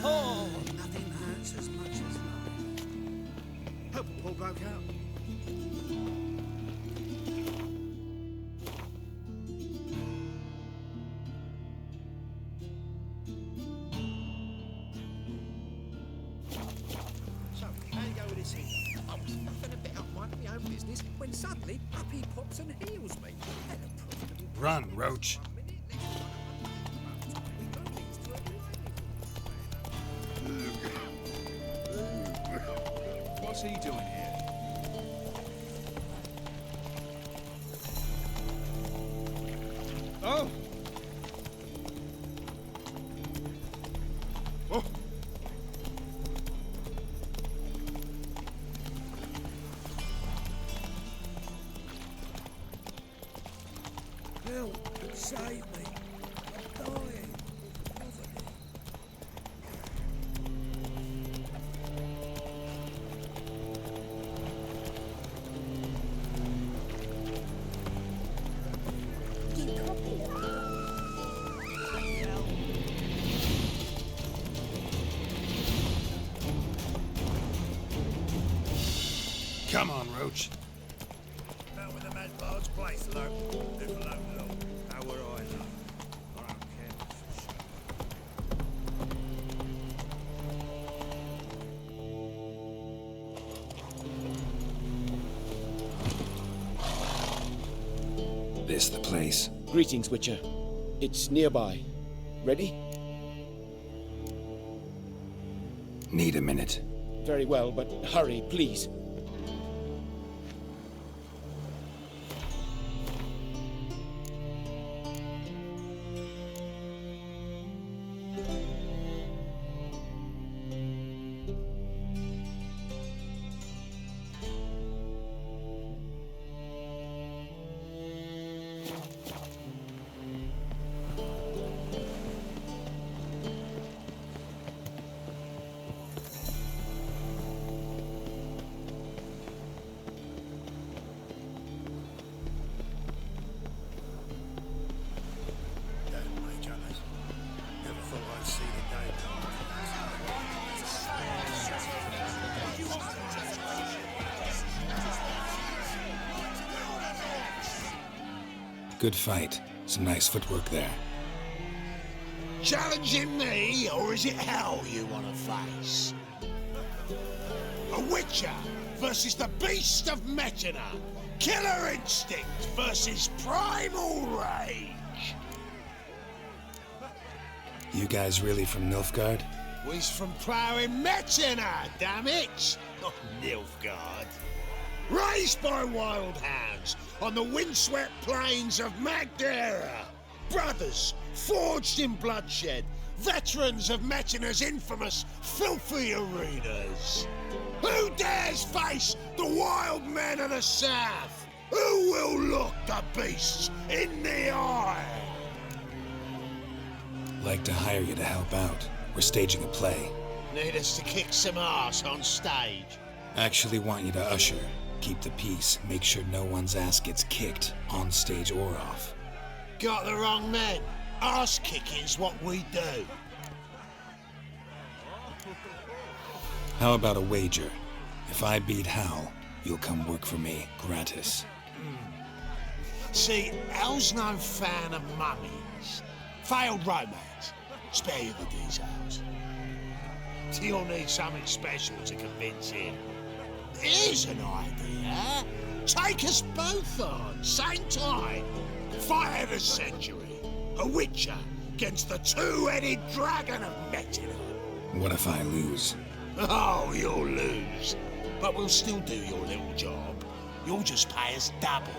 Oh, nothing hurts as much as life. Hope Paul broke out. So, how you go with this here? I was nothing a bit up minding my own business when suddenly up he pops and heals me. Run, Roach. What's he doing here? Oh! Oh! Help! Save me! I'm dying! Poverty. Come on, Roach. Now with the mad bard's place, low. Live alone, low. How would I know? I don't care for sure. This the place? Greetings, Witcher. It's nearby. Ready? Need a minute. Very well, but hurry, please. Never thought I'd see the day Good fight. Some nice footwork there. Challenging me, or is it hell you want to face? A Witcher versus the Beast of Metina. Killer instinct versus primal rage. You guys really from Nilfgaard? We's from ploughing Metina, damn it! Not Nilfgaard. Raised by wild hounds on the windswept plains of Magdera. Brothers forged in bloodshed. Veterans of Metina's infamous filthy arenas. Who dares face the wild men of the south? Who will look the beasts in the eye? Like to hire you to help out. We're staging a play. Need us to kick some ass on stage. Actually want you to usher. Keep the peace. Make sure no one's ass gets kicked, on stage or off. Got the wrong men. Ass kicking's what we do. How about a wager? If I beat Hal, you'll come work for me, gratis. See, Hal's no fan of mummies. Failed romance. Spare you the details. You'll need something special to convince him. Here's an idea. Take us both on, same time. Fight of the century. A Witcher against the two-headed dragon of Metina. What if I lose? Oh, you'll lose. But we'll still do your little job. You'll just pay us double.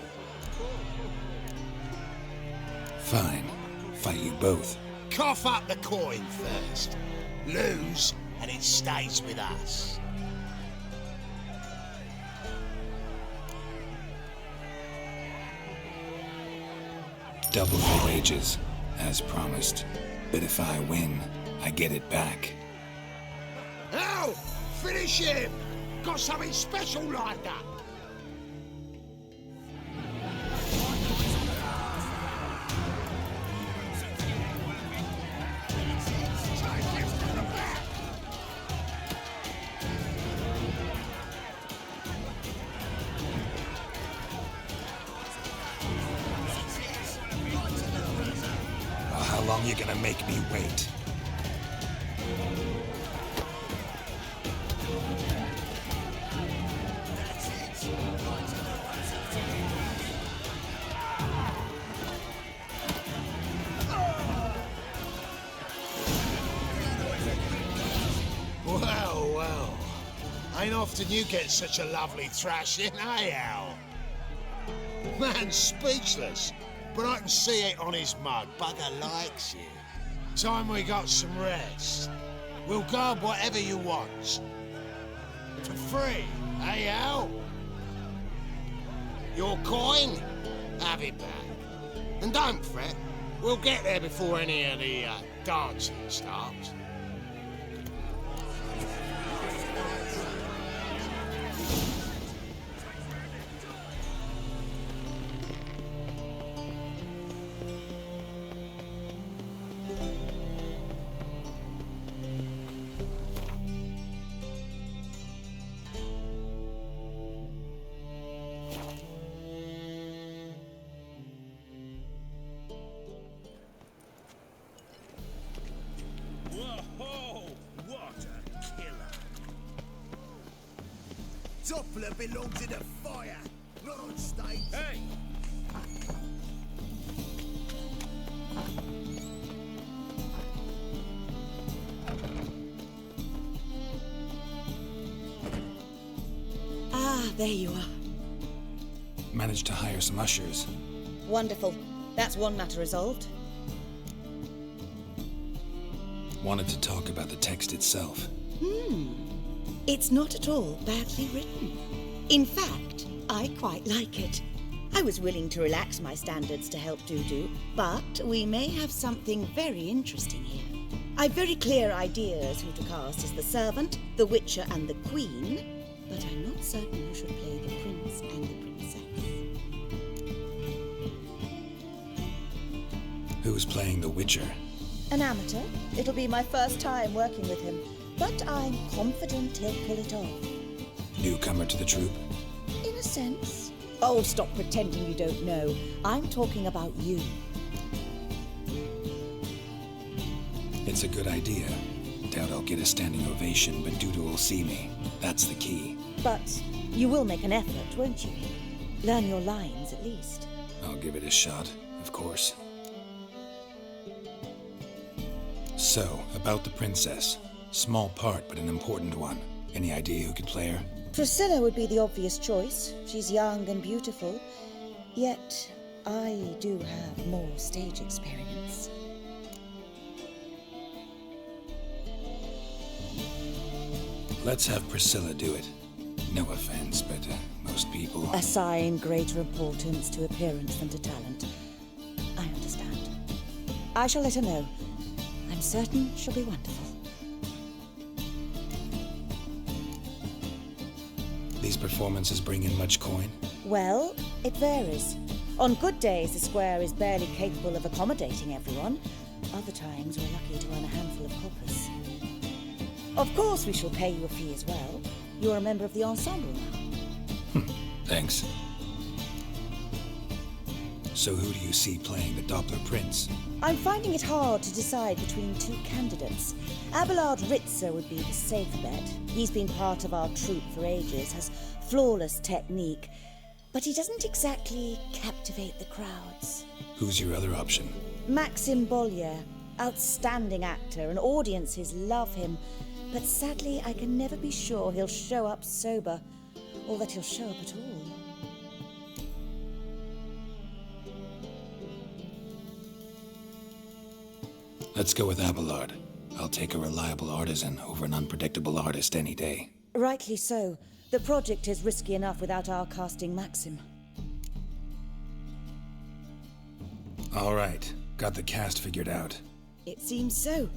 Fine. Fight you both. Cough up the coin first. Lose, and it stays with us. Double the wages, as promised. But if I win, I get it back. Hal! Finish him! Got something special lined up. long you gonna make me wait? Well, well. Ain't often you get such a lovely thrashing, eh, Al? Man's speechless, but I can see it on his mug. Bugger likes you. Time we got some rest. We'll guard whatever you want. For free, eh, Al? Your coin? Have it back. And don't fret, we'll get there before any of the dancing starts. Whoa! What a killer! Doppler belongs in a fire, not on stage. Hey! Ah, there you are. Managed to hire some ushers. Wonderful. That's one matter resolved. Wanted to talk about the text itself. It's not at all badly written. In fact, I quite like it. I was willing to relax my standards to help Dudu, but we may have something very interesting here. I've very clear ideas who to cast as the servant, the witcher, and the queen, but I'm not certain who should play the prince and the princess. Who's playing the Witcher? An amateur. It'll be my first time working with him, but I'm confident he'll pull it off. Newcomer to the troupe? In a sense. Oh, stop pretending you don't know. I'm talking about you. It's a good idea. Doubt I'll get a standing ovation, but Dudu will see me. That's the key. But you will make an effort, won't you? Learn your lines, at least. I'll give it a shot, of course. So, about the princess. Small part, but an important one. Any idea who could play her? Priscilla would be the obvious choice. She's young and beautiful. Yet, I do have more stage experience. Let's have Priscilla do it. No offense, but most people... Assign greater importance to appearance than to talent. I understand. I shall let her know. I'm certain she'll be wonderful. These performances bring in much coin? Well, it varies. On good days, the square is barely capable of accommodating everyone. Other times, we're lucky to earn a handful of coppers. Of course, we shall pay you a fee as well. You're a member of the ensemble now. Thanks. So who do you see playing the Doppler Prince? I'm finding it hard to decide between two candidates. Abelard Ritzer would be the safe bet. He's been part of our troupe for ages, has flawless technique, but he doesn't exactly captivate the crowds. Who's your other option? Maxim Bollier, outstanding actor, and audiences love him, but sadly I can never be sure he'll show up sober, or that he'll show up at all. Let's go with Abelard. I'll take a reliable artisan over an unpredictable artist any day. Rightly so. The project is risky enough without our casting Maxim. All right. Got the cast figured out. It seems so.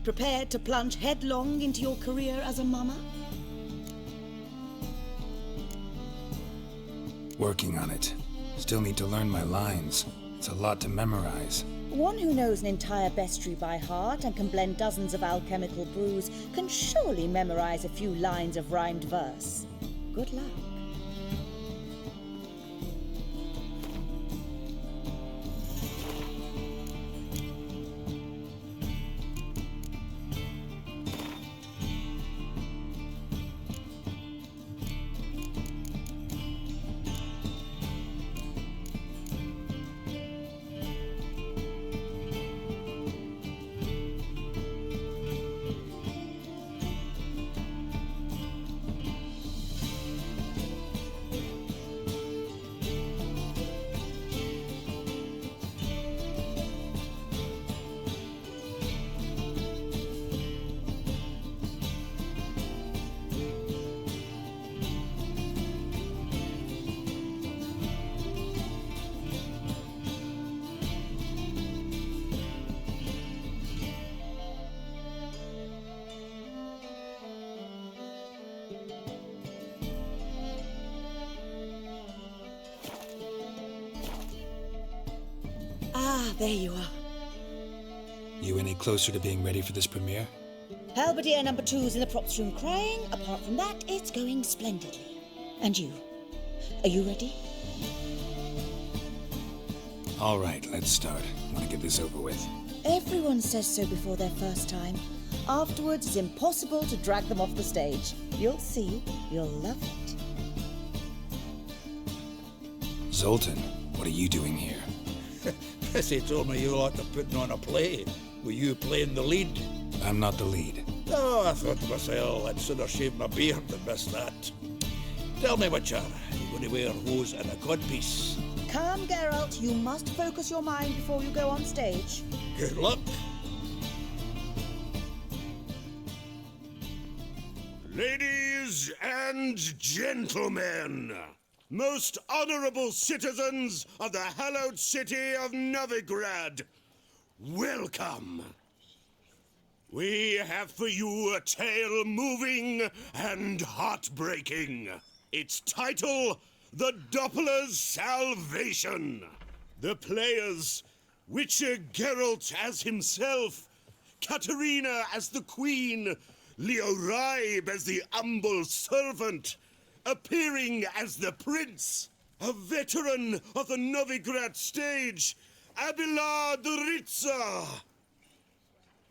Prepared to plunge headlong into your career as a mama? Working on it. Still need to learn my lines. It's a lot to memorize. One who knows an entire bestiary by heart and can blend dozens of alchemical brews can surely memorize a few lines of rhymed verse. Good luck. there you are. You any closer to being ready for this premiere? Halberdier number 2's in the props room crying. Apart from that, it's going splendidly. And you? Are you ready? All right, let's start. I want to get this over with. Everyone says so before their first time. Afterwards, it's impossible to drag them off the stage. You'll see. You'll love it. Zoltan, what are you doing here? Bessie told me you like to putting on a play. Were you playing the lead? I'm not the lead. Oh, I thought to myself I'd sooner shave my beard than miss that. Tell me, Witcher, you going to wear hose and a codpiece? Calm, Geralt. You must focus your mind before you go on stage. Good luck. Ladies and gentlemen, most honorable citizens of the hallowed city of Novigrad, welcome. We have for you a tale moving and heartbreaking. Its title, The Doppler's Salvation. The players, Witcher Geralt as himself, Katerina as the queen, Leo Ribe as the humble servant, appearing as the prince, a veteran of the Novigrad stage, Abelard Ritza.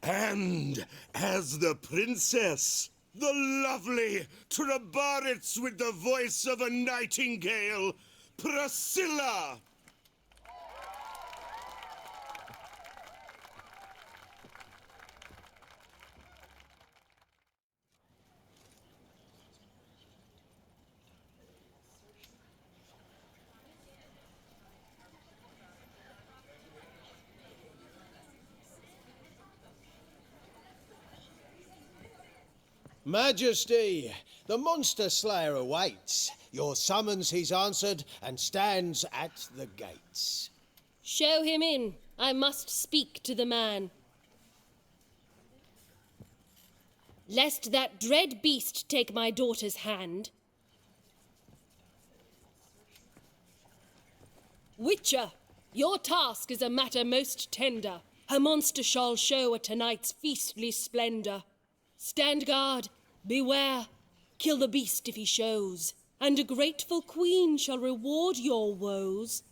And as the princess, the lovely Trabaritz with the voice of a nightingale, Priscilla. Majesty, the monster slayer awaits. Your summons he's answered and stands at the gates. Show him in. I must speak to the man. Lest that dread beast take my daughter's hand. Witcher, your task is a matter most tender. Her monster shall show at tonight's feastly splendor. Stand guard, beware, kill the beast if he shows, and a grateful queen shall reward your woes.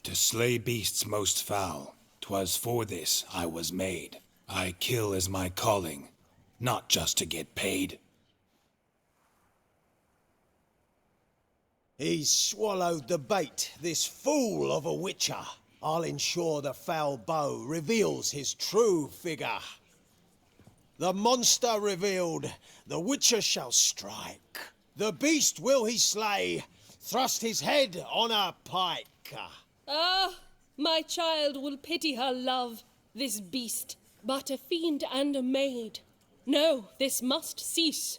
To slay beasts most foul, 'twas for this I was made. I kill as my calling, not just to get paid. He's swallowed the bait, this fool of a witcher. I'll ensure the foul bow reveals his true figure. The monster revealed, the witcher shall strike. The beast will he slay, thrust his head on a pike. Ah, my child will pity her love, this beast, but a fiend and a maid. No, this must cease.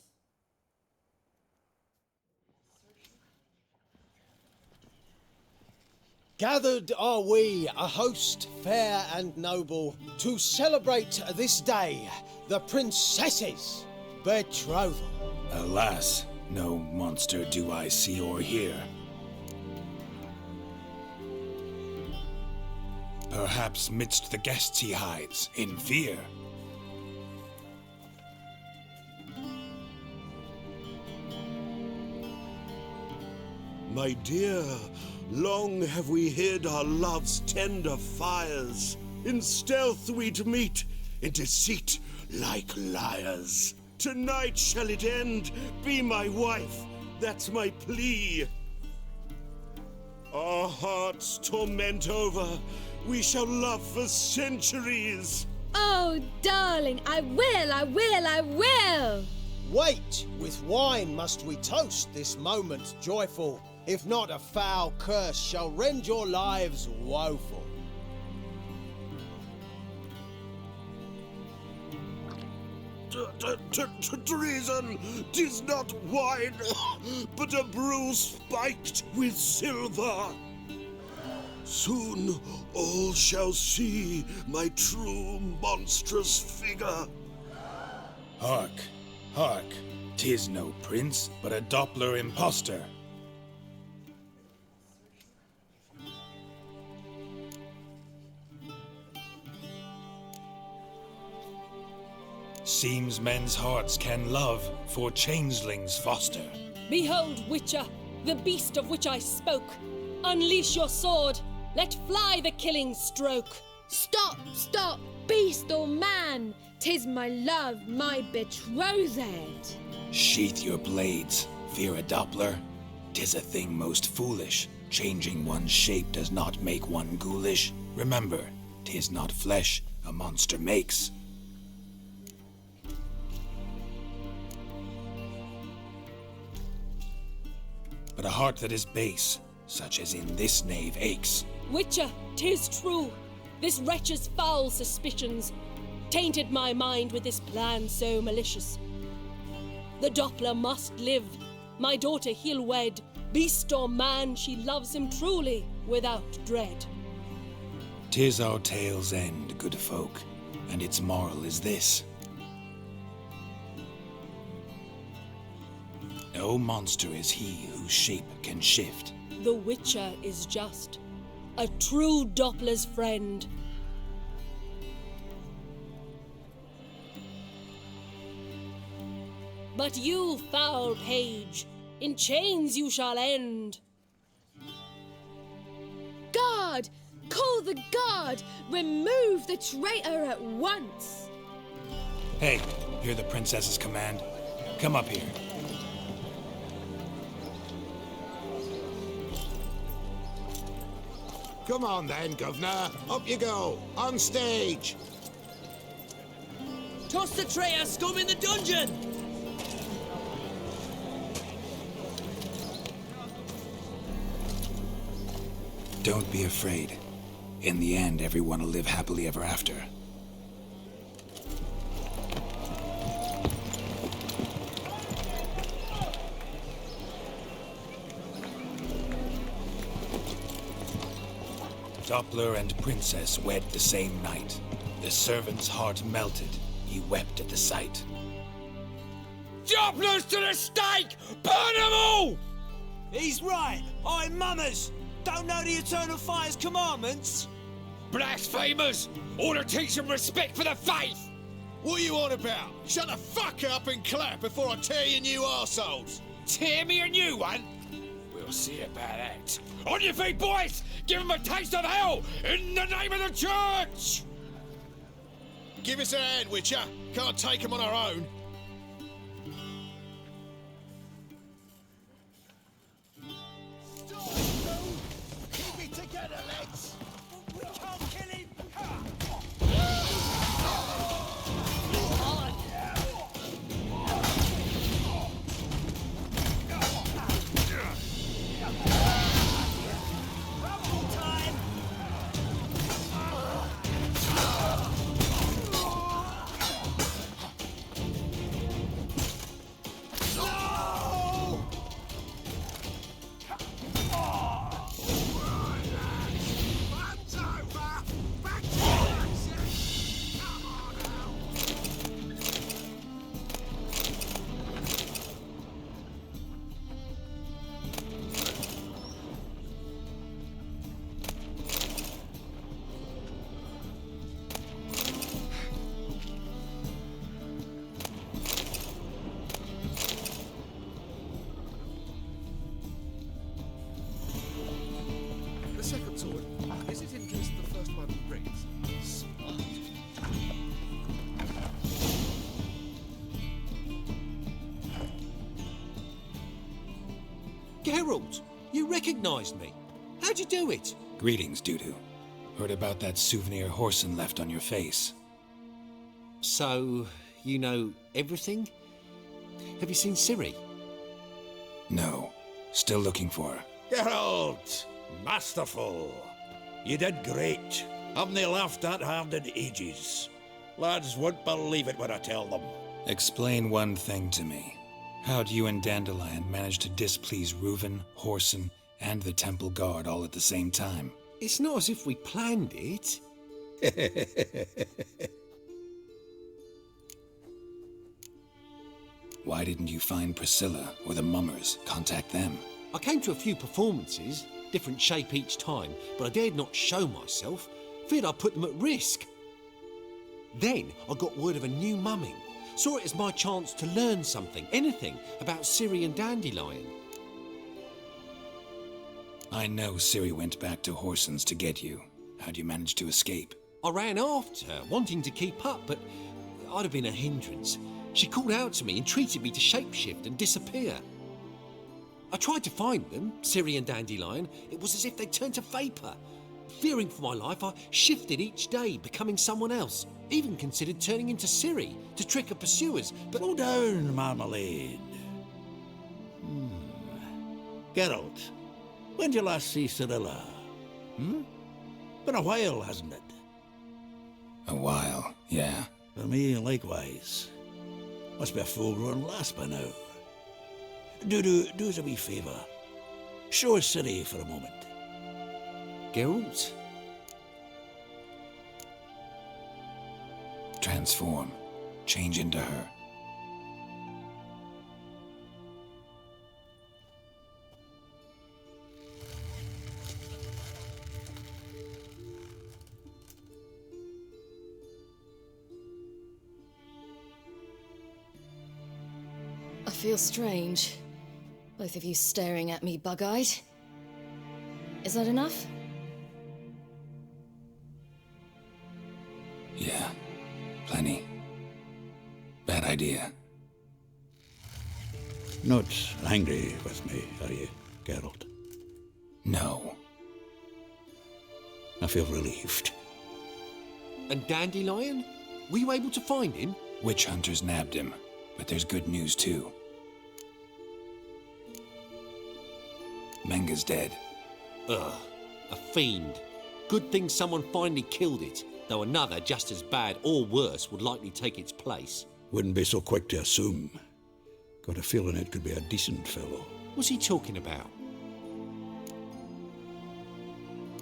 Gathered are we, a host fair and noble, to celebrate this day, the princess's betrothal. Alas, no monster do I see or hear. Perhaps midst the guests he hides, in fear. My dear, long have we hid our love's tender fires. In stealth we'd meet, in deceit like liars. Tonight shall it end, be my wife, that's my plea. Our hearts torment over, we shall love for centuries. Oh, darling, I will! Wait, with wine must we toast this moment joyful. If not, a foul curse shall rend your lives woeful. Treason, 'tis not wine, but a brew spiked with silver. Soon all shall see my true monstrous figure. Hark, hark, 'tis no prince, but a Doppler impostor. Seems men's hearts can love, for changelings foster. Behold, Witcher, the beast of which I spoke. Unleash your sword. Let fly the killing stroke. Stop, stop, beast or man! 'Tis my love, my betrothed. Sheath your blades, fear a Doppler. 'Tis a thing most foolish. Changing one's shape does not make one ghoulish. Remember, 'tis not flesh a monster makes. But a heart that is base, such as in this knave aches. Witcher, 'tis true. This wretch's foul suspicions tainted my mind with this plan so malicious. The Doppler must live. My daughter he'll wed. Beast or man, she loves him truly, without dread. 'Tis our tale's end, good folk, and its moral is this. No monster is he whose shape can shift. The Witcher is just a true Doppler's friend. But you, foul page, in chains you shall end. Guard! Call the guard! Remove the traitor at once! Hey, hear the princess's command? Come up here. Come on then, governor. Up you go. On stage. Toss the traitor scum in the dungeon! Don't be afraid. In the end, everyone will live happily ever after. Doppler and princess wed the same night. The servant's heart melted. He wept at the sight. Dopplers to the stake! Burn them all! He's right. I'm mummers. Don't know the Eternal Fire's commandments? Blasphemers! Order teach them respect for the faith! What are you on about? Shut the fuck up and clap before I tear you new arseholes. Tear me a new one? We'll see about that. On your feet, boys! Give them a taste of hell in the name of the church! Give us a hand, Witcher. Can't take them on our own. Keep it together, lads! We can't kill him! The second sword, is it in case the first one breaks? Smart. Geralt, you recognized me. How'd you do it? Greetings, Dudu. Heard about that souvenir Horson left on your face. So, you know everything? Have you seen Ciri? No. Still looking for her. Geralt! Masterful! You did great. Haven't they laughed that hard in ages? Lads won't believe it when I tell them. Explain one thing to me. How'd you and Dandelion manage to displease Reuven, Horson, and the Temple Guard all at the same time? It's not as if we planned it. Why didn't you find Priscilla or the Mummers? Contact them. I came to a few performances, different shape each time, but I dared not show myself. Feared I'd put them at risk. Then I got word of a new mumming. Saw it as my chance to learn something, anything, about Ciri and Dandelion. I know Ciri went back to Horsens to get you. How'd you manage to escape? I ran after her, wanting to keep up, but I'd have been a hindrance. She called out to me and treated me to shapeshift and disappear. I tried to find them, Ciri and Dandelion. It was as if they turned to vapour. Fearing for my life, I shifted each day, becoming someone else. Even considered turning into Ciri to trick her pursuers, but... Slow down, Marmalade. Geralt, when did you last see Cirilla? Been a while, hasn't it? A while, yeah. For me, likewise. Must be a full-grown lass by now. Do us a wee favour. Show us Ciri for a moment. Geralt? Transform. Change into her. I feel strange. Both of you staring at me bug-eyed. Is that enough? Yeah. Plenty. Bad idea. Not angry with me, are you, Geralt? No. I feel relieved. And Dandelion? Were you able to find him? Witch hunters nabbed him, but there's good news too. Menga's dead. Ugh, a fiend. Good thing someone finally killed it, though another just as bad or worse would likely take its place. Wouldn't be so quick to assume. Got a feeling it could be a decent fellow. What's he talking about?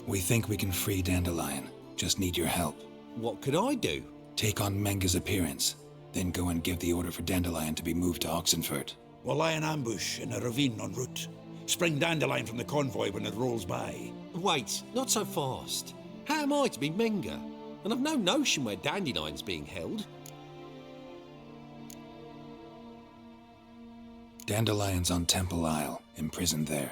We think we can free Dandelion. Just need your help. What could I do? Take on Menga's appearance, then go and give the order for Dandelion to be moved to Oxenfurt. We'll lie in ambush in a ravine en route. Spring Dandelion from the convoy when it rolls by. Wait, not so fast. How am I to be Menga? And I've no notion where Dandelion's being held. Dandelion's on Temple Isle, imprisoned there.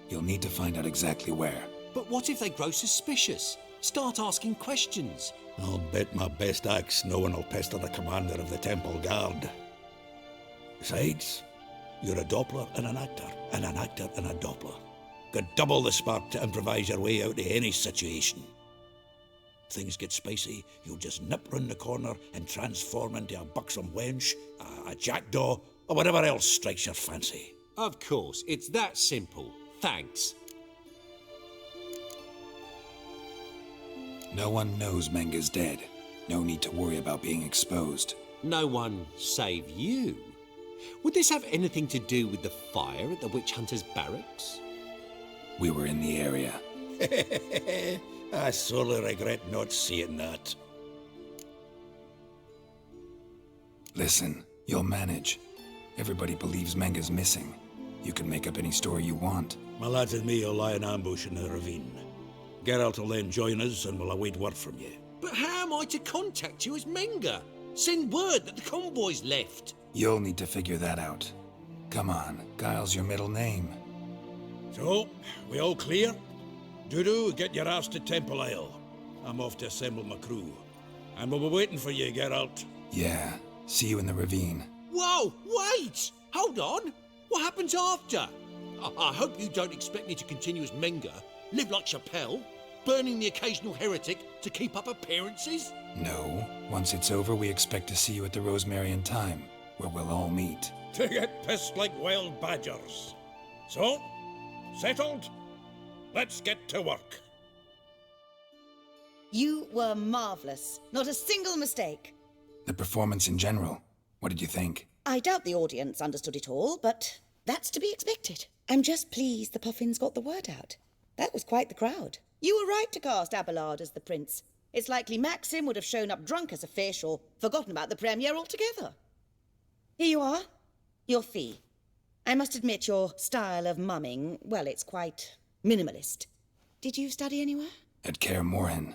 You'll need to find out exactly where. But what if they grow suspicious? Start asking questions. I'll bet my best axe no one will pester the commander of the Temple Guard. Besides, you're a Doppler and an actor and a Doppler. Got double the spark to improvise your way out of any situation. Things get spicy, you'll just nip round the corner and transform into a buxom wench, a jackdaw, or whatever else strikes your fancy. Of course, it's that simple. Thanks. No one knows Menga's dead. No need to worry about being exposed. No one save you. Would this have anything to do with the fire at the witch hunter's barracks? We were in the area. I sorely regret not seeing that. Listen, you'll manage. Everybody believes Menga's missing. You can make up any story you want. My lads and me will lie in ambush in the ravine. Geralt will then join us and we'll await word from you. But how am I to contact you as Menga? Send word that the convoy's left. You'll need to figure that out. Come on, Guile's your middle name. So, we all clear? Dudu, get your ass to Temple Isle. I'm off to assemble my crew. And we'll be waiting for you, Geralt. Yeah, see you in the ravine. Whoa, wait! Hold on! What happens after? I hope you don't expect me to continue as Menga, live like Chappelle, burning the occasional heretic to keep up appearances? No. Once it's over, we expect to see you at the Rosemary in Time, where we'll all meet. To get pissed like wild badgers. So, settled? Let's get to work. You were marvelous. Not a single mistake. The performance in general, what did you think? I doubt the audience understood it all, but that's to be expected. I'm just pleased the Puffins got the word out. That was quite the crowd. You were right to cast Abelard as the prince. It's likely Maxim would have shown up drunk as a fish or forgotten about the premiere altogether. Here you are. Your fee. I must admit your style of mumming, well, it's quite minimalist. Did you study anywhere? At Kaer Morhen.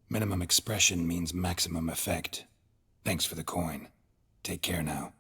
Minimum expression means maximum effect. Thanks for the coin. Take care now.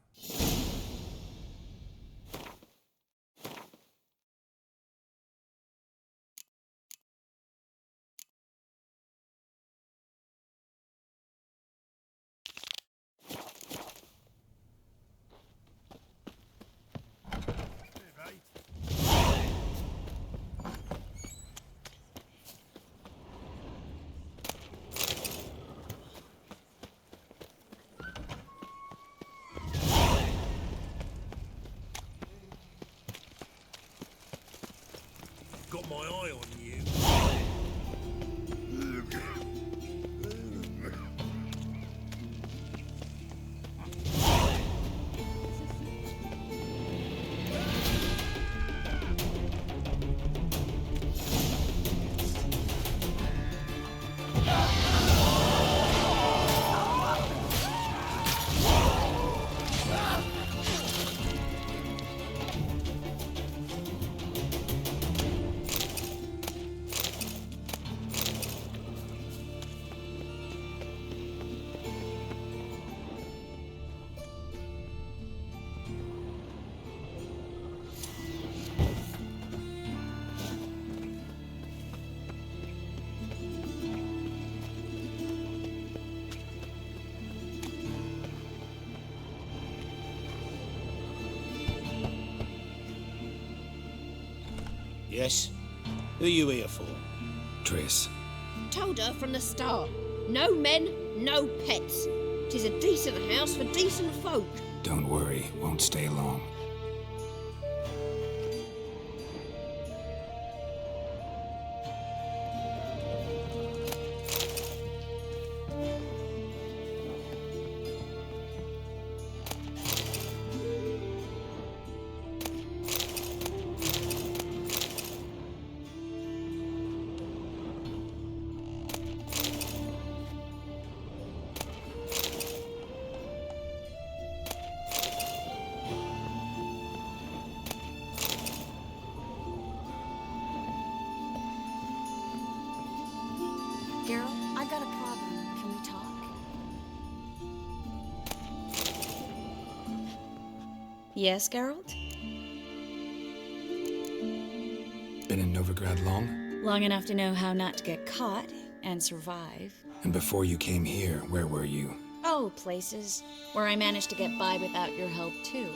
Got my eye on you. Yes? Who are you here for? Triss. Told her from the start. No men, no pets. 'Tis a decent house for decent folk. Don't worry, won't stay long. Geralt, I got a problem. Can we talk? Yes, Geralt? Been in Novigrad long? Long enough to know how not to get caught and survive. And before you came here, where were you? Oh, places where I managed to get by without your help, too.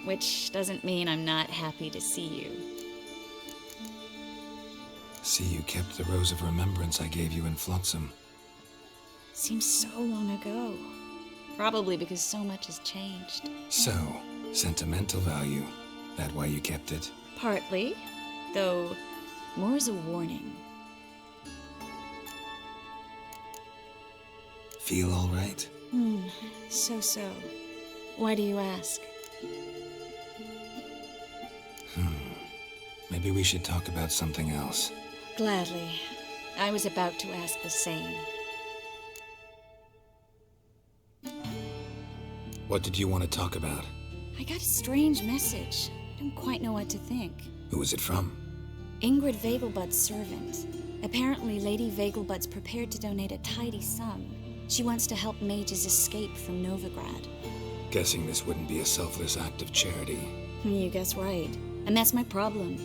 Which doesn't mean I'm not happy to see you. See, you kept the Rose of Remembrance I gave you in Flotsam. Seems so long ago. Probably because so much has changed. So, sentimental value. That why you kept it? Partly, though more as a warning. Feel all right? So. Why do you ask? Maybe we should talk about something else. Gladly. I was about to ask the same. What did you want to talk about? I got a strange message. I don't quite know what to think. Who was it from? Ingrid Vegelbud's servant. Apparently, Lady Vegelbud's prepared to donate a tidy sum. She wants to help mages escape from Novigrad. Guessing this wouldn't be a selfless act of charity. You guess right. And that's my problem.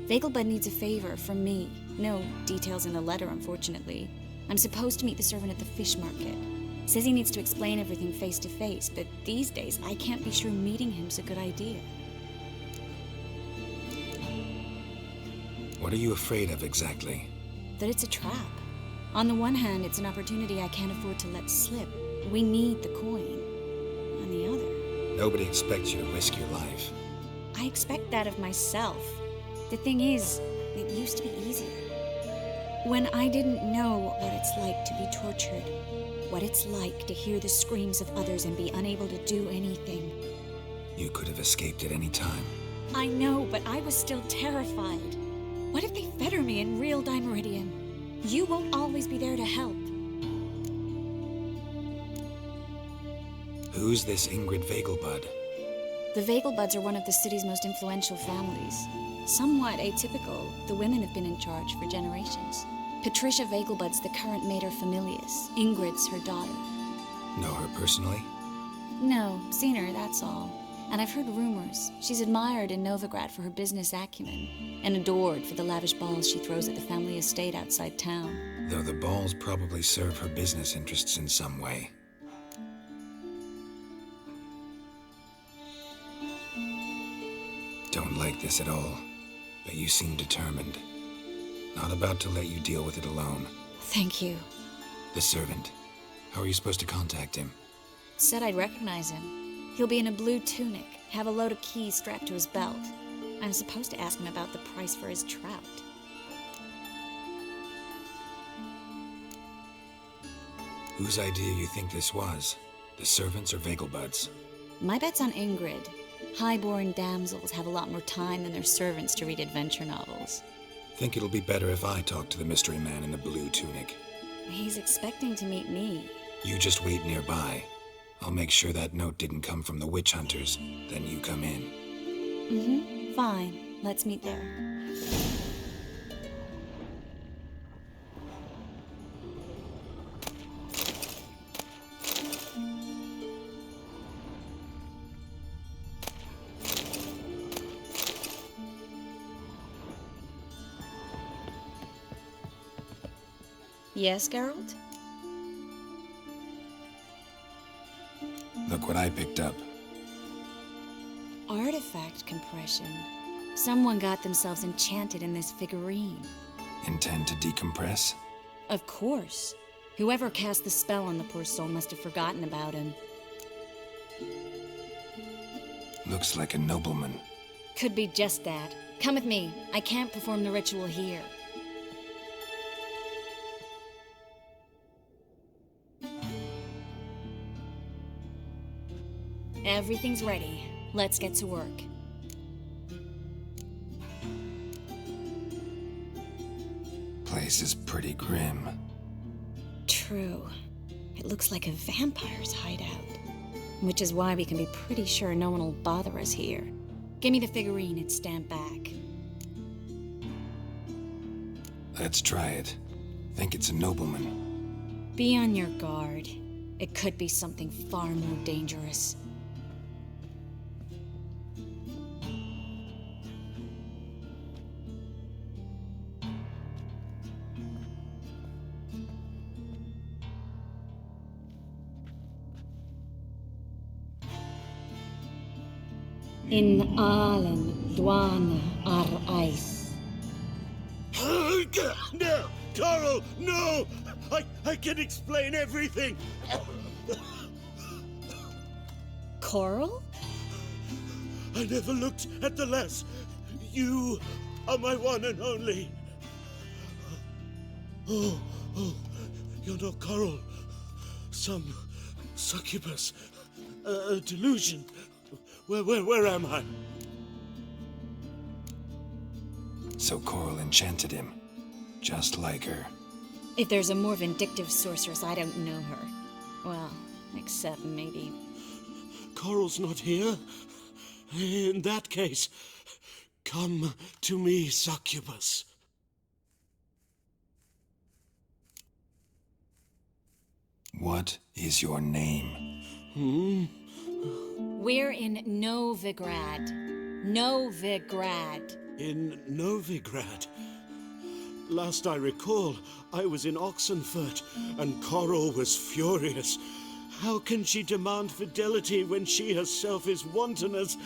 Vegelbud needs a favor from me. No details in the letter, unfortunately. I'm supposed to meet the servant at the fish market. Says he needs to explain everything face to face, but these days I can't be sure meeting him's a good idea. What are you afraid of exactly? That it's a trap. On the one hand, it's an opportunity I can't afford to let slip. We need the coin. On the other... Nobody expects you to risk your life. I expect that of myself. The thing is, it used to be easier. When I didn't know what it's like to be tortured, what it's like to hear the screams of others and be unable to do anything. You could have escaped at any time. I know, but I was still terrified. What if they fetter me in real Dimeridian? You won't always be there to help. Who's this Ingrid Vegelbud? The Vegelbuds are one of the city's most influential families. Somewhat atypical, the women have been in charge for generations. Patricia Vegelbud's the current mater familias. Ingrid's her daughter. Know her personally? No, seen her, that's all. And I've heard rumors. She's admired in Novigrad for her business acumen, and adored for the lavish balls she throws at the family estate outside town. Though the balls probably serve her business interests in some way. Don't like this at all, but you seem determined. Not about to let you deal with it alone. Thank you. The servant. How are you supposed to contact him? Said I'd recognize him. He'll be in a blue tunic, have a load of keys strapped to his belt. I'm supposed to ask him about the price for his trout. Whose idea you think this was? The servants or Vegelbud's? My bet's on Ingrid. Highborn damsels have a lot more time than their servants to read adventure novels. Think it'll be better if I talk to the mystery man in the blue tunic. He's expecting to meet me. You just wait nearby. I'll make sure that note didn't come from the witch hunters. Then you come in. Mm-hmm. Fine. Let's meet there. Yes, Geralt? Look what I picked up. Artifact compression. Someone got themselves enchanted in this figurine. Intend to decompress? Of course. Whoever cast the spell on the poor soul must have forgotten about him. Looks like a nobleman. Could be just that. Come with me. I can't perform the ritual here. Everything's ready. Let's get to work. Place is pretty grim. True. It looks like a vampire's hideout. Which is why we can be pretty sure no one will bother us here. Give me the figurine and stand back. Let's try it. Think it's a nobleman. Be on your guard. It could be something far more dangerous. In Allen, Dwana, Ar-Eis. No! Coral, no! I can explain everything! Coral? I never looked at the lass. You are my one and only. Oh, you're not Coral. Some succubus. A delusion. Where am I? So Coral enchanted him. Just like her. If there's a more vindictive sorceress, I don't know her. Well, except maybe... Coral's not here. In that case, come to me, succubus. What is your name? We're in Novigrad. Novigrad. In Novigrad? Last I recall, I was in Oxenfurt, and Coral was furious. How can she demand fidelity when she herself is wanton as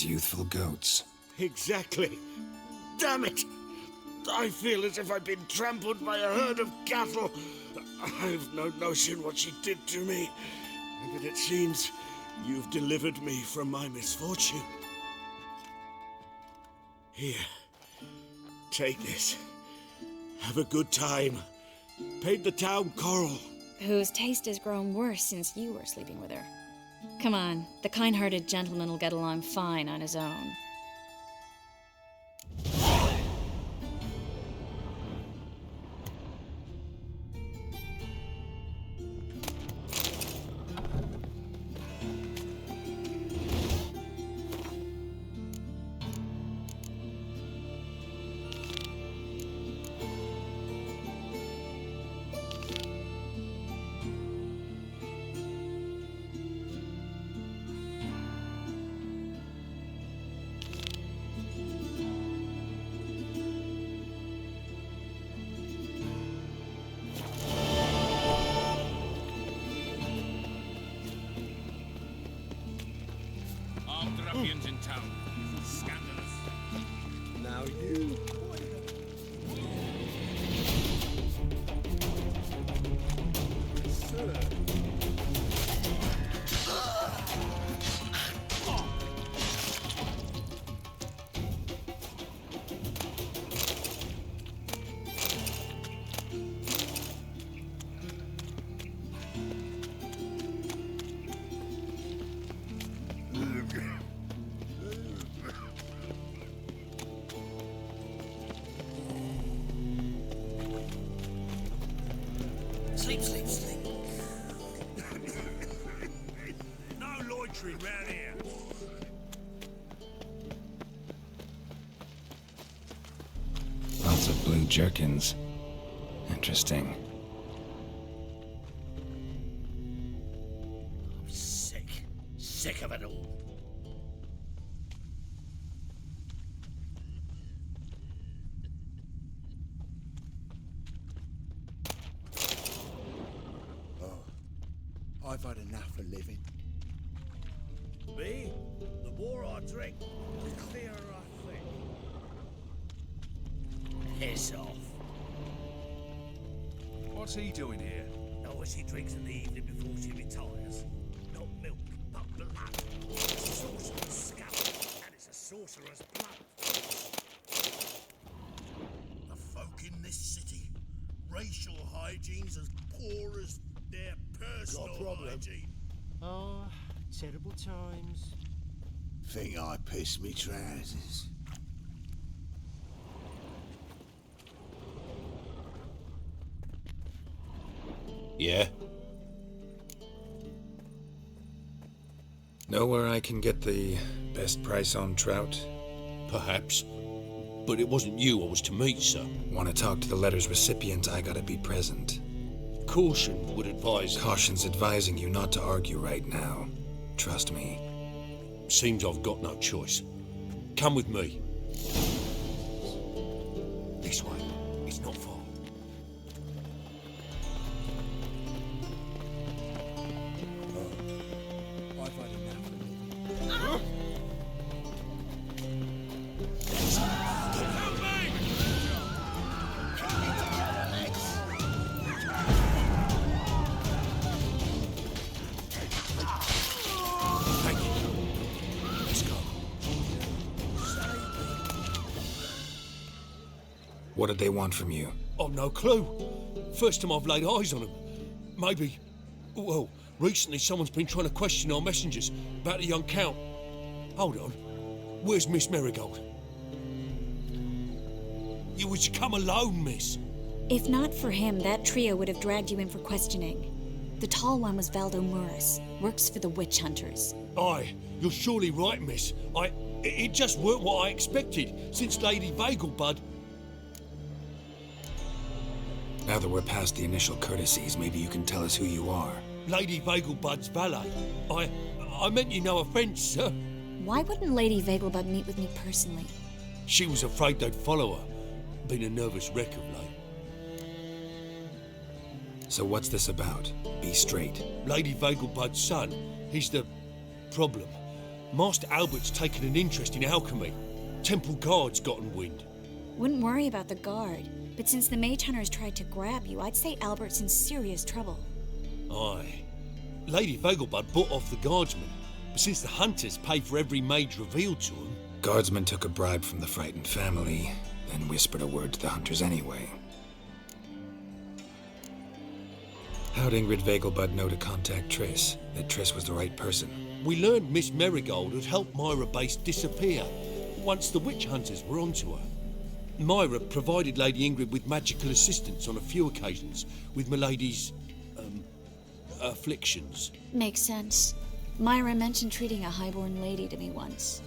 youthful goats. Exactly. Damn it! I feel as if I've been trampled by a herd of cattle. I've no notion what she did to me, but it seems you've delivered me from my misfortune. Here, take this. Have a good time. Paint the town Coral. Whose taste has grown worse since you were sleeping with her. Come on, the kind-hearted gentleman will get along fine on his own. Sleep, sleep, sleep. No loitering round here. Lots of blue jerkins. Interesting. I'm sick. Sick of it all. I've had enough of living. Me? The more I drink, the clearer I think. Piss off. What's he doing here? Know what she drinks in the evening before she retires? Not milk, but blood. It's a sorcerer's scum, and it's a sorcerer's blood. The folk in this city, racial hygiene's as poor as their personal hygiene. Oh, terrible times. Think I pissed me trousers. Yeah? Know where I can get the best price on trout? Perhaps. But it wasn't you I was to meet, sir. Want to talk to the letter's recipient, I gotta be present. Caution would advise... Caution's advising you not to argue right now. Trust me. Seems I've got no choice. Come with me. This way. It's not far. I've had enough of living. Thank you. Let's go. What did they want from you? I've no clue. First time I've laid eyes on them. Maybe... Well, recently someone's been trying to question our messengers about the young Count. Hold on. Where's Miss Marigold? You was to come alone, miss. If not for him, that trio would have dragged you in for questioning. The tall one was Valdo Murris, works for the witch hunters. Aye, you're surely right, miss. It just weren't what I expected, since Lady Vegelbud... Now that we're past the initial courtesies, maybe you can tell us who you are. Lady Vegelbud's valet. I meant you no offence, sir. Why wouldn't Lady Vegelbud meet with me personally? She was afraid they'd follow her. Been a nervous wreck of late. So what's this about? Be straight. Lady Vegelbud's son, he's the problem. Master Albert's taken an interest in alchemy. Temple Guard's gotten wind. Wouldn't worry about the guard, but since the mage hunters tried to grab you, I'd say Albert's in serious trouble. Aye. Lady Vegelbud bought off the guardsmen, but since the hunters pay for every mage revealed to them... Guardsmen took a bribe from the frightened family, then whispered a word to the hunters anyway. How'd Ingrid Vegelbud know to contact Triss? That Triss was the right person? We learned Miss Marigold had helped Myra Base disappear once the witch hunters were onto her. Myra provided Lady Ingrid with magical assistance on a few occasions with Milady's... afflictions. Makes sense. Myra mentioned treating a highborn lady to me once.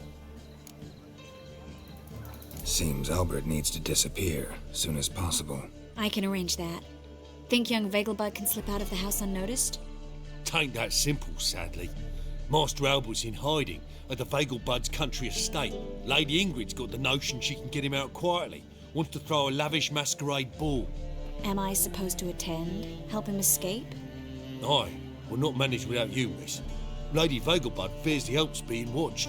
Seems Albert needs to disappear soon as possible. I can arrange that. Think young Vegelbud can slip out of the house unnoticed? Tain't that simple, sadly. Master Albert's in hiding at the Vegelbud's country estate. Lady Ingrid's got the notion she can get him out quietly. Wants to throw a lavish masquerade ball. Am I supposed to attend? Help him escape? Aye, we'll not manage without you, miss. Lady Vegelbud fears the help's being watched.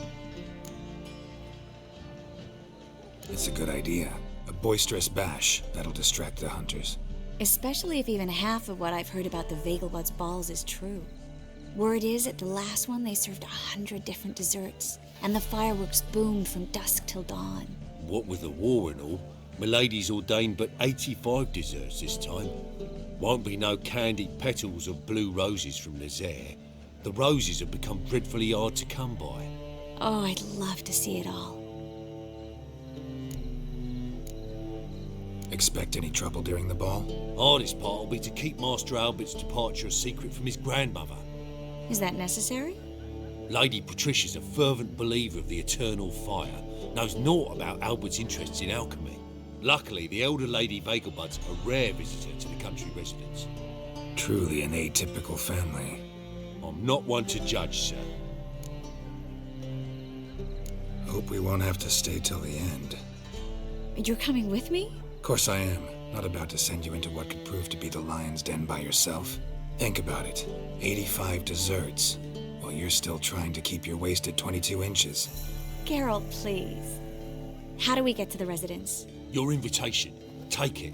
It's a good idea. A boisterous bash that'll distract the hunters. Especially if even half of what I've heard about the Vegelbud's balls is true. Word is, at the last one they served 100 different desserts, and the fireworks boomed from dusk till dawn. What with the war and all, Milady's ordained but 85 desserts this time. Won't be no candied petals of blue roses from Nazaire. The roses have become dreadfully hard to come by. Oh, I'd love to see it all. Expect any trouble during the ball? Hardest part will be to keep Master Albert's departure a secret from his grandmother. Is that necessary? Lady Patricia's a fervent believer of the eternal fire, knows naught about Albert's interests in alchemy. Luckily, the elder Lady Vegelbud's a rare visitor to the country residence. Truly an atypical family. I'm not one to judge, sir. Hope we won't have to stay till the end. You're coming with me? Of course I am. Not about to send you into what could prove to be the lion's den by yourself. Think about it. 85 desserts, while you're still trying to keep your waist at 22 inches. Geralt, please. How do we get to the residence? Your invitation. Take it.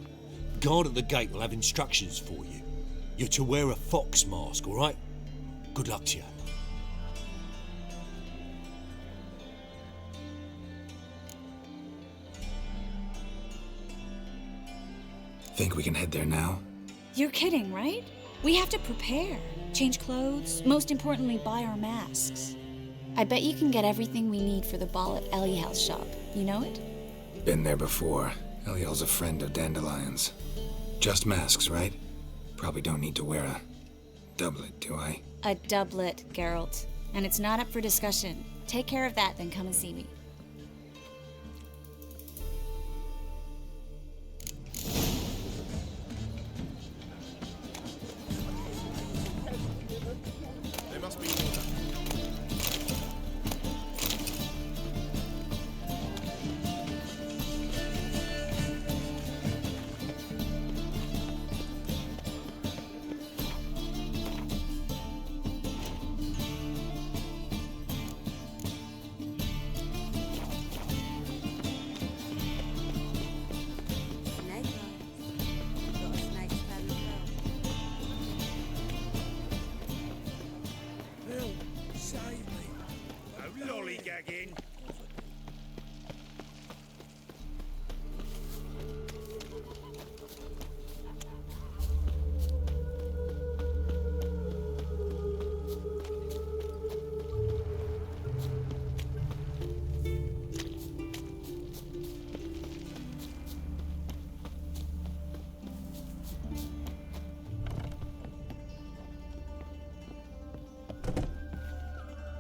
Guard at the gate will have instructions for you. You're to wear a fox mask, all right? Good luck to you. Think we can head there now? You're kidding, right? We have to prepare. Change clothes. Most importantly, buy our masks. I bet you can get everything we need for the ball at Eliel's shop. You know it? Been there before. Eliel's a friend of Dandelion's. Just masks, right? Probably don't need to wear a doublet, do I? A doublet, Geralt. And it's not up for discussion. Take care of that, then come and see me. There must be lollygagging.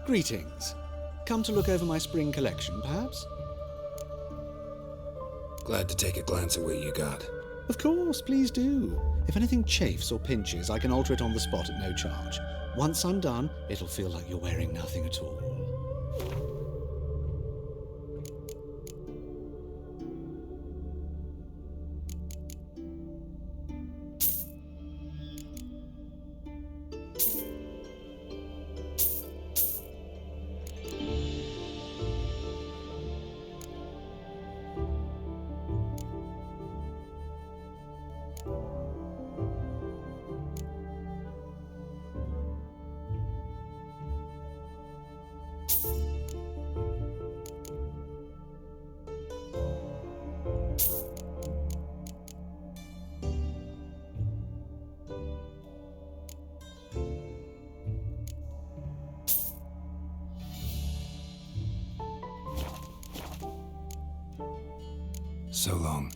Greetings. Come to look over my spring collection, perhaps? Glad to take a glance at what you got. Of course, please do. If anything chafes or pinches, I can alter it on the spot at no charge. Once I'm done, it'll feel like you're wearing nothing at all. So long.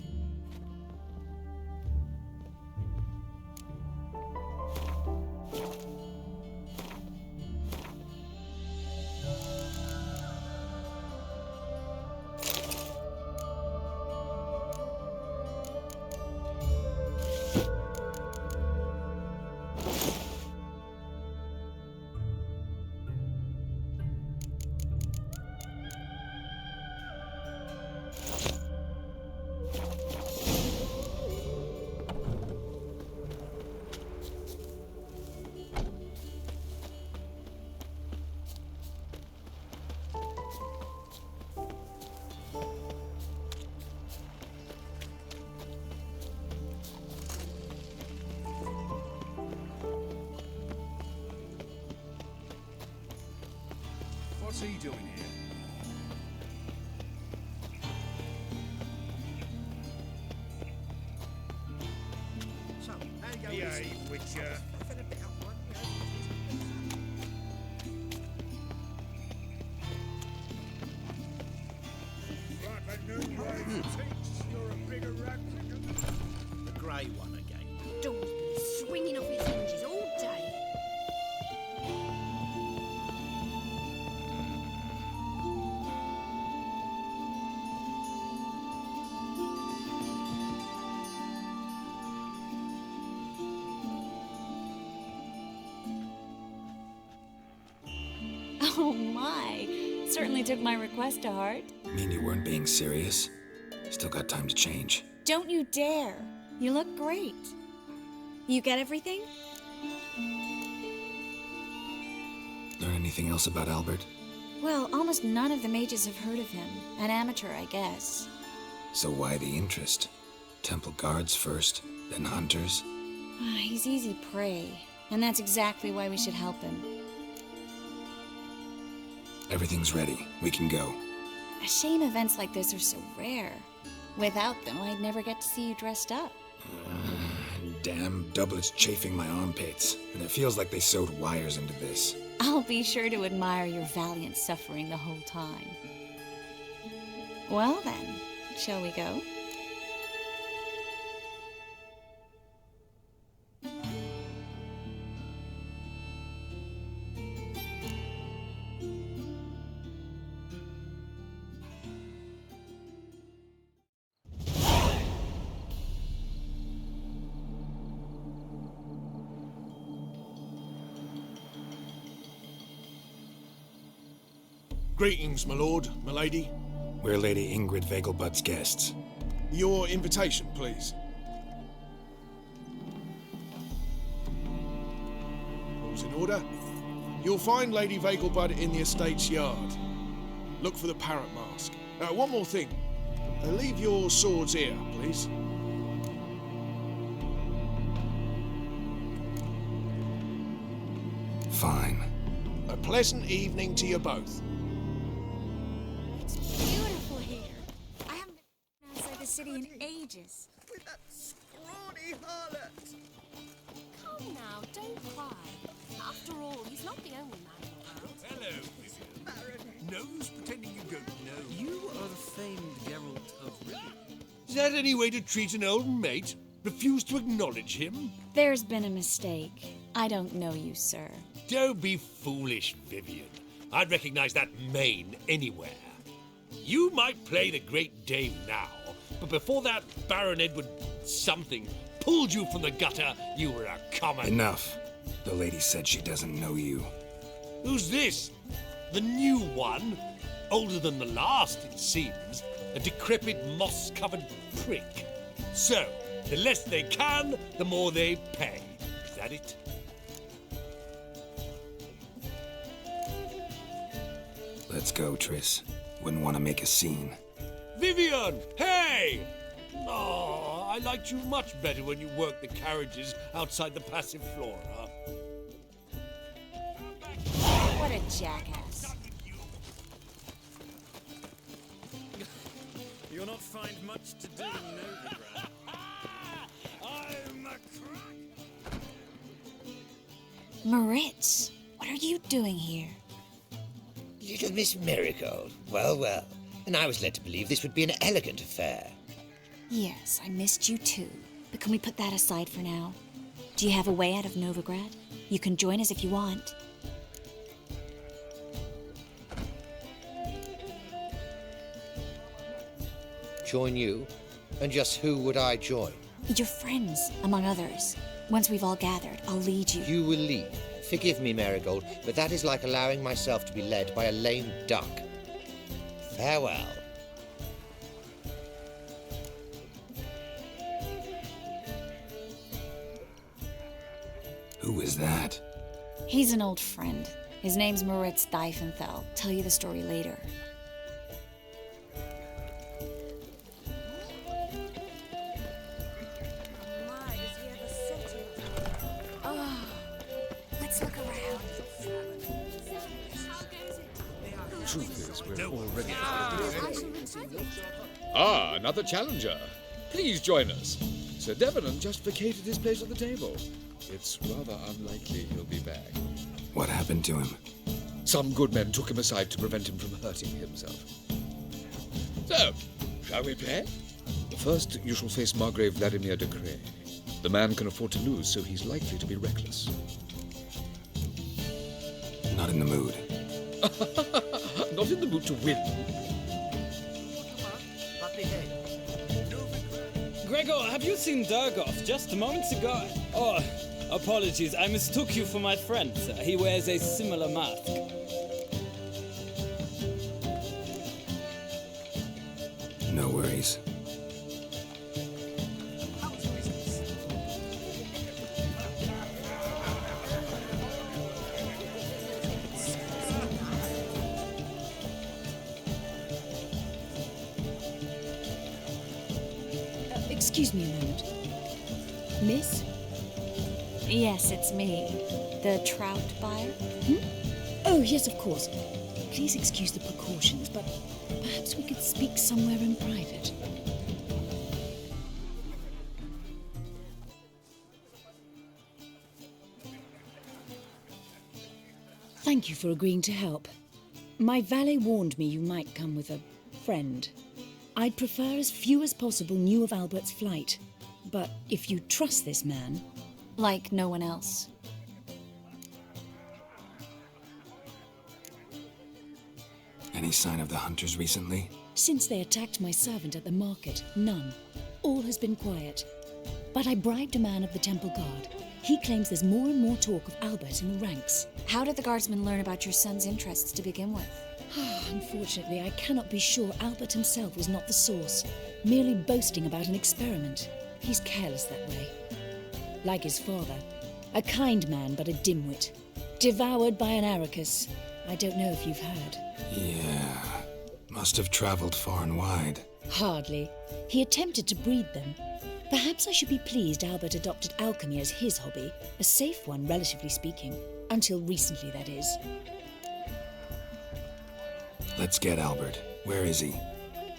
What's he doing here? So, how you going? Behave, Witcher. Nothing about one, Like a new wave teach, you're a bigger rat. The grey one again. Door's been swinging off its hinges all day. Oh my! Certainly took my request to heart. Mean you weren't being serious? Still got time to change. Don't you dare! You look great. You get everything? Learn anything else about Albert? Well, almost none of the mages have heard of him. An amateur, I guess. So why the interest? Temple guards first, then hunters? He's easy prey, and that's exactly why we should help him. Everything's ready. We can go. A shame events like this are so rare. Without them, I'd never get to see you dressed up. Damn doublets chafing my armpits, and it feels like they sewed wires into this. I'll be sure to admire your valiant suffering the whole time. Well then, shall we go? Greetings, my lord, my lady. We're Lady Ingrid Vegelbud's guests. Your invitation, please. All's in order. You'll find Lady Vegelbud in the estate's yard. Look for the parrot mask. One more thing. Leave your swords here, please. Fine. A pleasant evening to you both. Beautiful here. I haven't been outside the city in ages. With that scrawny harlot. Come now, don't cry. After all, he's not the only man in the world. Hello, Baronet. no use pretending you don't know. You are the famed Geralt of Rivia. Is that any way to treat an old mate? Refuse to acknowledge him? There's been a mistake. I don't know you, sir. Don't be foolish, Vivian. I'd recognize that mane anywhere. You might play the great dame now, but before that Baron Edward something pulled you from the gutter, you were a common... Enough. The lady said she doesn't know you. Who's this? The new one? Older than the last, it seems. A decrepit, moss-covered prick. So, the less they can, the more they pay. Is that it? Let's go, Triss. Wouldn't want to make a scene. Vivian! Hey! Oh, I liked you much better when you worked the carriages outside the passive flora. What a jackass. You'll not find much to do in Novigrad. I'm a crack! Moritz, what are you doing here? Little Miss Marigold. Well, well. And I was led to believe this would be an elegant affair. Yes, I missed you too. But can we put that aside for now? Do you have a way out of Novigrad? You can join us if you want. Join you? And just who would I join? Your friends, among others. Once we've all gathered, I'll lead you. You will lead. Forgive me, Marigold, but that is like allowing myself to be led by a lame duck. Farewell. Who is that? He's an old friend. His name's Moritz Diefenthal. Tell you the story later. Let's look around. Truth is, we're already another challenger. Please join us. Sir Devenant just vacated his place at the table. It's rather unlikely he'll be back. What happened to him? Some good men took him aside to prevent him from hurting himself. So, shall we play? First, you shall face Margrave Vladimir de Cray. The man can afford to lose, so he's likely to be reckless. Not in the mood. Not in the mood to win. Gregor, have you seen Durgoff just moments ago? Oh, apologies, I mistook you for my friend, sir. He wears a similar mask. No worries. Excuse me a moment. Miss? Yes, it's me. The trout buyer? Oh, yes, of course. Please excuse the precautions, but perhaps we could speak somewhere in private. Thank you for agreeing to help. My valet warned me you might come with a friend. I'd prefer as few as possible knew of Albert's flight. But if you trust this man... Like no one else. Any sign of the hunters recently? Since they attacked my servant at the market, none. All has been quiet. But I bribed a man of the Temple Guard. He claims there's more and more talk of Albert in the ranks. How did the guardsmen learn about your son's interests to begin with? Unfortunately, I cannot be sure Albert himself was not the source, merely boasting about an experiment. He's careless that way. Like his father, a kind man but a dimwit. Devoured by an Arachus. I don't know if you've heard. Yeah, must have traveled far and wide. Hardly. He attempted to breed them. Perhaps I should be pleased Albert adopted alchemy as his hobby, a safe one, relatively speaking. Until recently, that is. Let's get Albert. Where is he?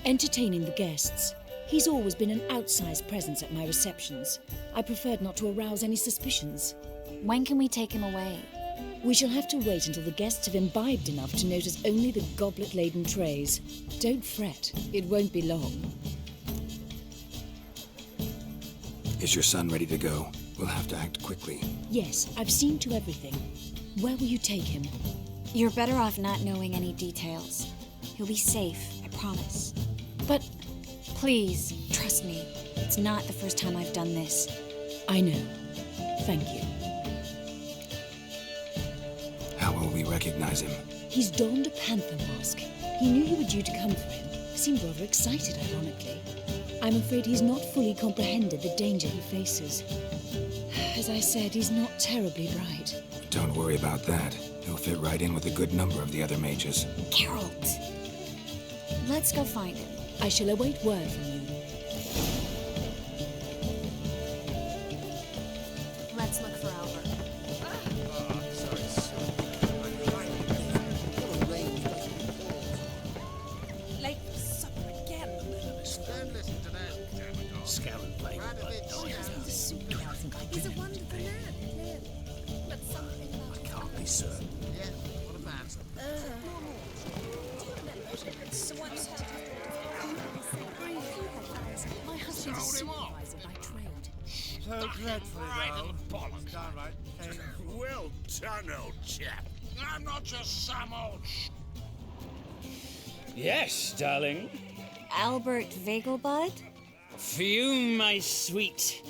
Entertaining the guests. He's always been an outsized presence at my receptions. I preferred not to arouse any suspicions. When can we take him away? We shall have to wait until the guests have imbibed enough to notice only the goblet-laden trays. Don't fret, it won't be long. Is your son ready to go? We'll have to act quickly. Yes, I've seen to everything. Where will you take him? You're better off not knowing any details. He'll be safe, I promise. But... Please, trust me. It's not the first time I've done this. I know. Thank you. How will we recognize him? He's donned a panther mask. He knew you were due to come for him. Seemed rather excited, ironically. I'm afraid he's not fully comprehended the danger he faces. As I said, he's not terribly bright. Don't worry about that. He'll fit right in with a good number of the other mages. Geralt! Let's go find him. I shall await word from you. Let's look for Albert. Late for supper again. Don't listen to them. Scarron playing. He's a wonderful man, clearly. But something about I can't be certain. Yeah, what about My husband is a supervisor by trade. So dreadfully dull. Downright painful. Well done, old chap. I'm not just some old Yes, darling. Albert Vegelbud? For you, my sweet,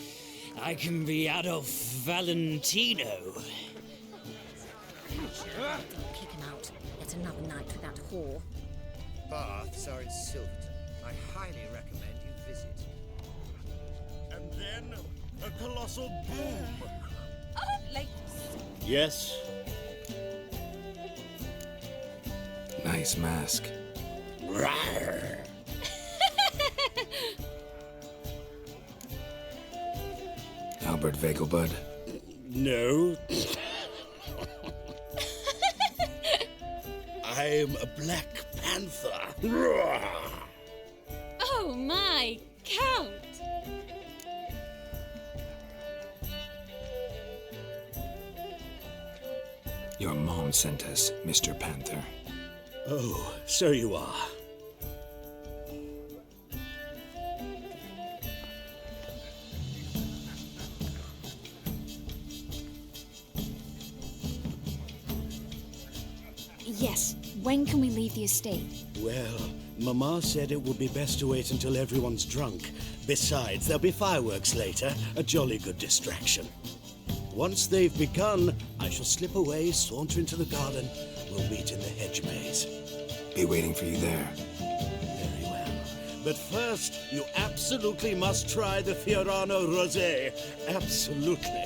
I can be Adolf Valentino. Don't kick him out. It's another night with that whore. Baths are in Silverton. I highly recommend you visit. And then a colossal boom. Yes? Nice mask. Rawr. Albert Vegelbud. No. I'm a Black Panther. Rawr. Oh my, Count! Your mom sent us, Mr. Panther. Oh, so you are. Yes. When can we leave the estate? Well, Mama said it would be best to wait until everyone's drunk. Besides, there'll be fireworks later, a jolly good distraction. Once they've begun, I shall slip away, saunter into the garden. We'll meet in the hedge maze. Be waiting for you there. Very well. But first, you absolutely must try the Fiorano Rosé. Absolutely.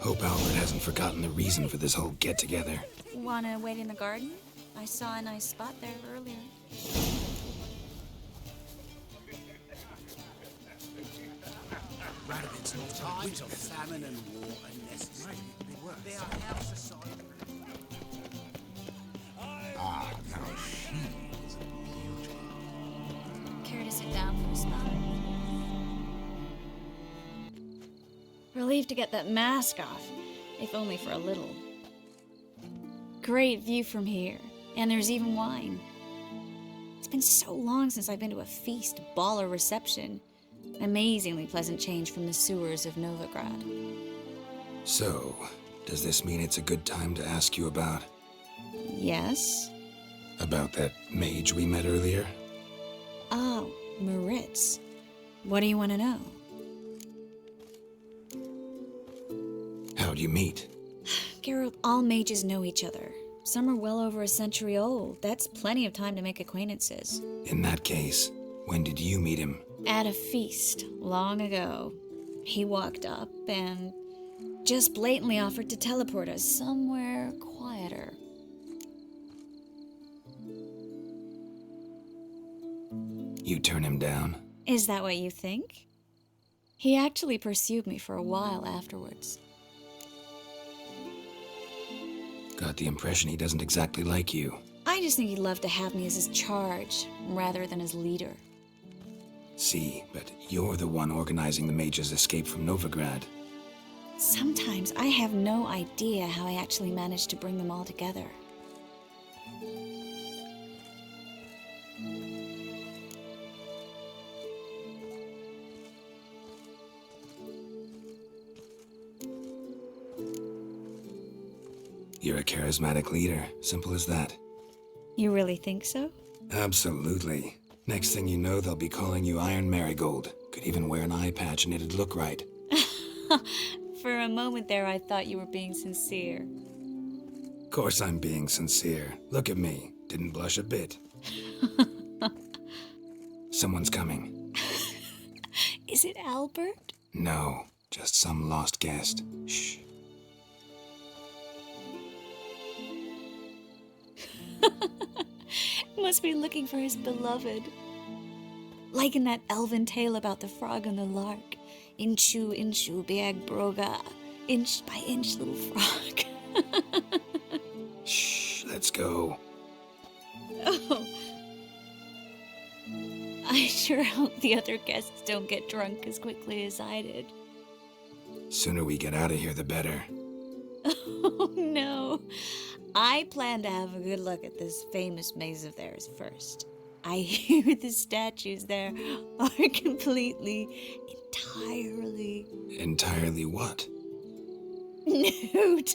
Hope Albert hasn't forgotten the reason for this whole get-together. Wanna wait in the garden? I saw a nice spot there earlier. Radigan's times of famine and war are necessary. They are our society. Ah, now she is a beauty. Care to sit down for a spell? Relieved to get that mask off, if only for a little. Great view from here, and there's even wine. It's been so long since I've been to a feast, ball, or reception. Amazingly pleasant change from the sewers of Novigrad. So, does this mean it's a good time to ask you about... Yes? About that mage we met earlier? Oh, Maritz. What do you want to know? How'd you meet? Geralt, all mages know each other. Some are well over a century old. That's plenty of time to make acquaintances. In that case, when did you meet him? At a feast, long ago. He walked up and just blatantly offered to teleport us somewhere quieter. You turn him down? Is that what you think? He actually pursued me for a while afterwards. Got the impression he doesn't exactly like you. I just think he'd love to have me as his charge, rather than his leader. See, but you're the one organizing the mage's escape from Novigrad. Sometimes I have no idea how I actually managed to bring them all together. You're a charismatic leader, simple as that. You really think so? Absolutely. Next thing you know, they'll be calling you Iron Marigold. Could even wear an eye patch and it'd look right. For a moment there, I thought you were being sincere. Of course I'm being sincere. Look at me. Didn't blush a bit. Someone's coming. Is it Albert? No, just some lost guest. Shh. Must be looking for his beloved. Like in that elven tale about the frog and the lark. Inchu, inchu, biag broga. Inch by inch, little frog. Shh, let's go. Oh. I sure hope the other guests don't get drunk as quickly as I did. Sooner we get out of here, the better. Oh, no. I plan to have a good look at this famous maze of theirs first. I hear the statues there are completely, entirely... Entirely what? Nude.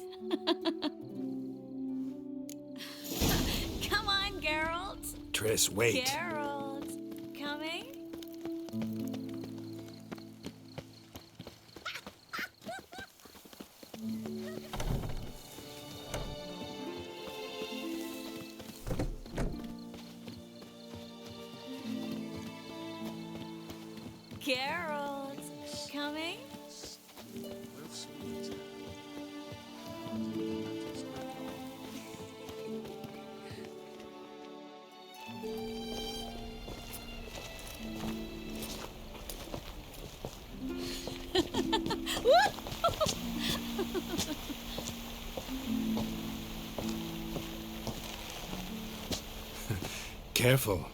Come on, Geralt. Triss, wait. Geralt, coming? Geralt, coming? Careful.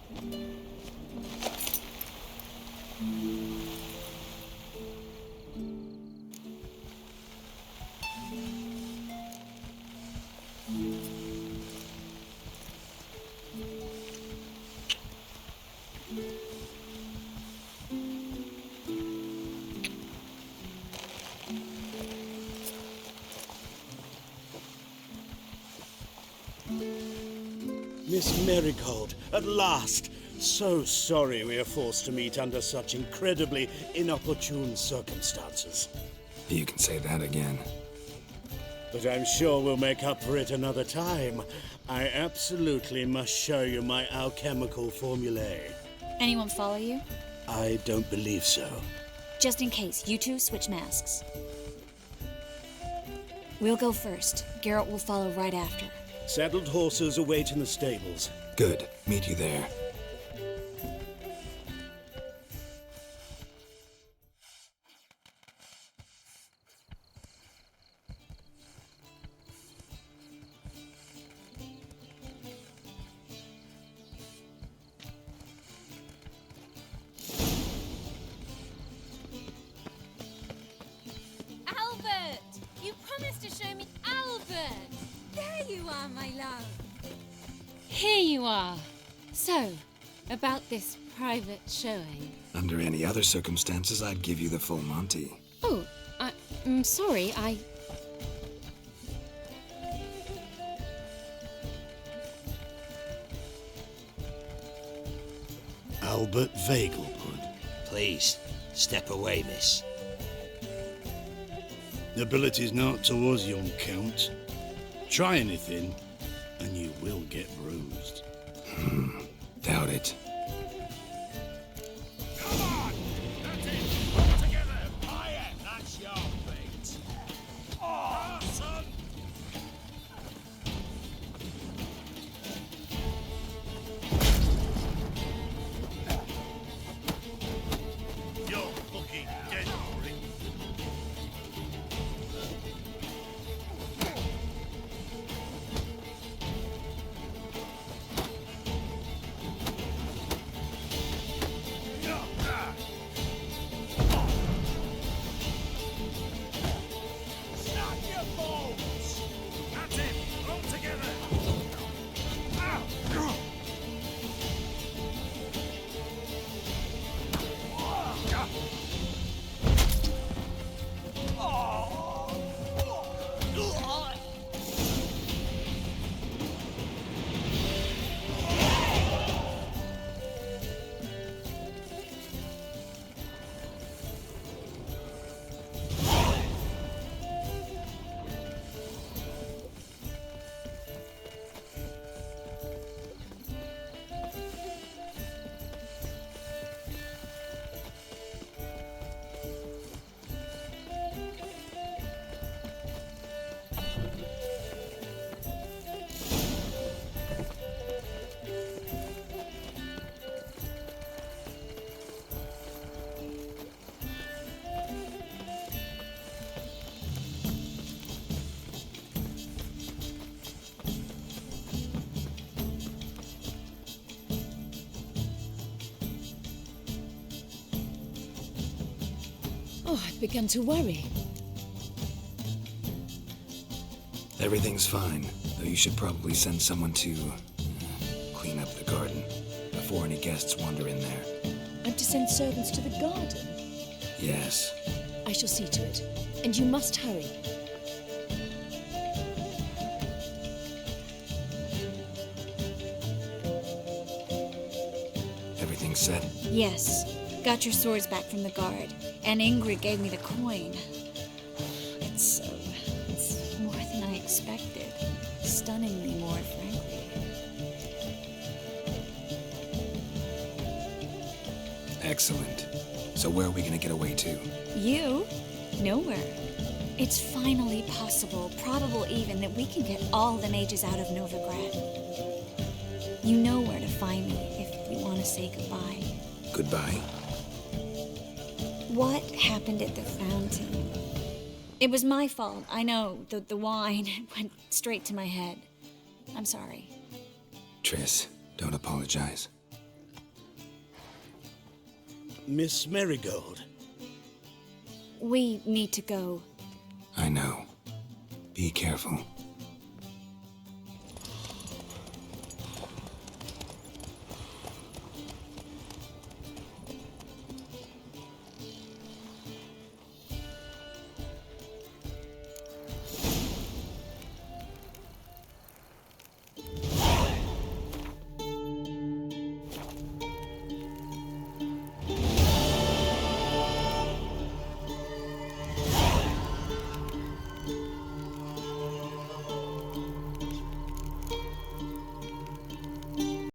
Miss Marigold, at last! So sorry we are forced to meet under such incredibly inopportune circumstances. You can say that again. But I'm sure we'll make up for it another time. I absolutely must show you my alchemical formulae. Anyone follow you? I don't believe so. Just in case, you two switch masks. We'll go first. Geralt will follow right after. Saddled horses await in the stables. Good. Meet you there. Albert! You promised to show me Albert! There you are, my love. Here you are. So, about this private showing. Under any other circumstances, I'd give you the full Monty. Oh, I'm sorry, Albert Vagelbud. Please, step away, miss. Nobility's not towards young Count. Try anything, and you will get bruised. Doubt it. Come on! That's it! All together! Fire! That's your fate! Oh, son! You're fucking dead, Rory. Snap your balls! That's it! All together! Oh, I've begun to worry. Everything's fine, though you should probably send someone to clean up the garden before any guests wander in there. I'm to send servants to the garden. Yes. I shall see to it. And you must hurry. Everything set? Yes. Got your swords back from the guard. And Ingrid gave me the coin. It's more than I expected. Stunningly more, frankly. Excellent. So where are we gonna get away to? You? Nowhere. It's finally possible, probable even, that we can get all the mages out of Novigrad. You know where to find me if you want to say goodbye. Goodbye? What happened at the fountain? It was my fault, I know. The wine went straight to my head. I'm sorry. Triss, don't apologize. Miss Marigold. We need to go. I know. Be careful.